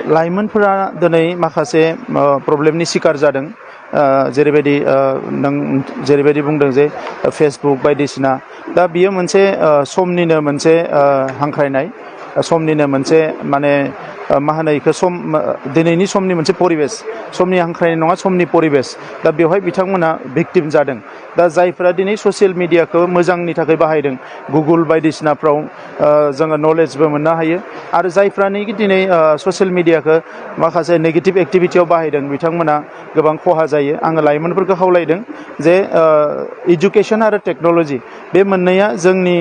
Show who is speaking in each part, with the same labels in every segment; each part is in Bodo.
Speaker 1: लाइमोनफोरा दिनै माखासे प्रब्लेमनि शिकार जादों जेरैबायदि नों जेरैबायदि बुंदों जे फेसबुक बायदिसिना दा बियो मोनसे समनिनो मोनसे हांख्रायनाय समनिनो मोनसे माने मा होनो इखो सम दिनैनि समनि मोनसे परिबेस समनि हांख्रायनाय नङा समनि परिबेस दा बेवहाय बिथांमोना भिक्टिम जादों दा जायफोरा दिनै ससियेल मिडियाखौ मोजांनि थाखाय बाहायदों गुगोल बायदिसिनाफ्राव जोङो नलेजबो मोननो हायो आरो जायफ्रानोखि दिनै ससियेल मिडियाखौ माखासे नेगेटिभ एक्टिभिटियाव बाहायदों बिथांमोना गोबां खहा जायो आङो लाइमोनफोरखौ खावलायदों जे इडुकेसन आरो टेक्न'लजि बे मोननैया जोंनि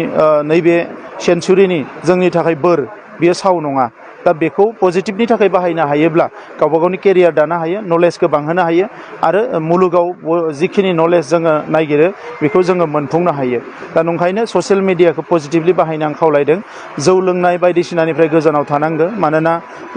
Speaker 1: नैबे सेन्चुरिनि जोंनि थाखाय बोर बियो साव नङा दा बेखौ पजिटिभनि थाखाय बाहायनो हायोब्ला गावबा गावनि केरियार दानो हायो नलेजखौ बांहोनो हायो आरो मुलुगाव जिखिनि नलेज जोङो नागिरो बेखौ जोङो मोनफुंनो हायो दा नंखायनो ससियेल मिडियाखौ पजिटिभलि बाहायनो आं खावलायदों जौ लोंनाय बायदिसिनानिफ्राय गोजानाव थानांगौ मानोना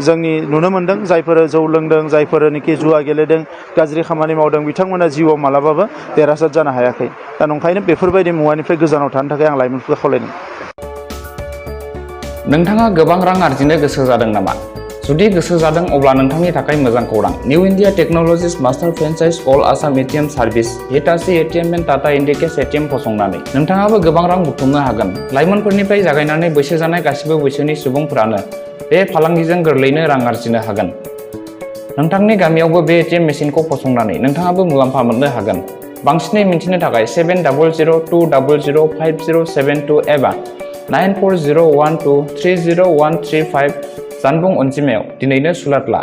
Speaker 1: जोंनि नुनो मोनदों जायफोर जौ लोंदों जायफोरनोखि जुवा गेलेदों गाज्रि खामानि मावदों बिथांमोना जिउआव मालाबाबो देरहासार जानो हायाखै दा नंखायनो बेफोरबायदि मुवानिफ्राय गोजानाव थानो थाखाय आं लाइमोनफोरखौ खावलायदों।
Speaker 2: नोंथाङा गोबां रां आरजिनो गोसो जादों नामा? जुदि गोसो जादों अब्ला नोंथांनि थाखाय मोजां खौरां। New India Technologies master franchise all Assam ATM service Hitachi ATM and Tata Indicash ATM फसंनानै नोंथाङाबो गोबां रां बुथुमनो हागोन। लाइमोनफोरनिफ्राय जागायनानै बैसो जानाय गासिबो बैसोनि सुबुंफोरानो बे फालांगिजों गोरलैनो रां आरजिनो हागोन। नोंथांनि गामियावबो बे एटिएम मेसिनखौ फसंनानै नोंथाङाबो मुलाम्फा मोननो हागोन। बांसिनै मिन्थिनो थाखाय 7002005072 एबा 9401230135 जानबुं अनजिमायाव दिनैनो सुलाद ला।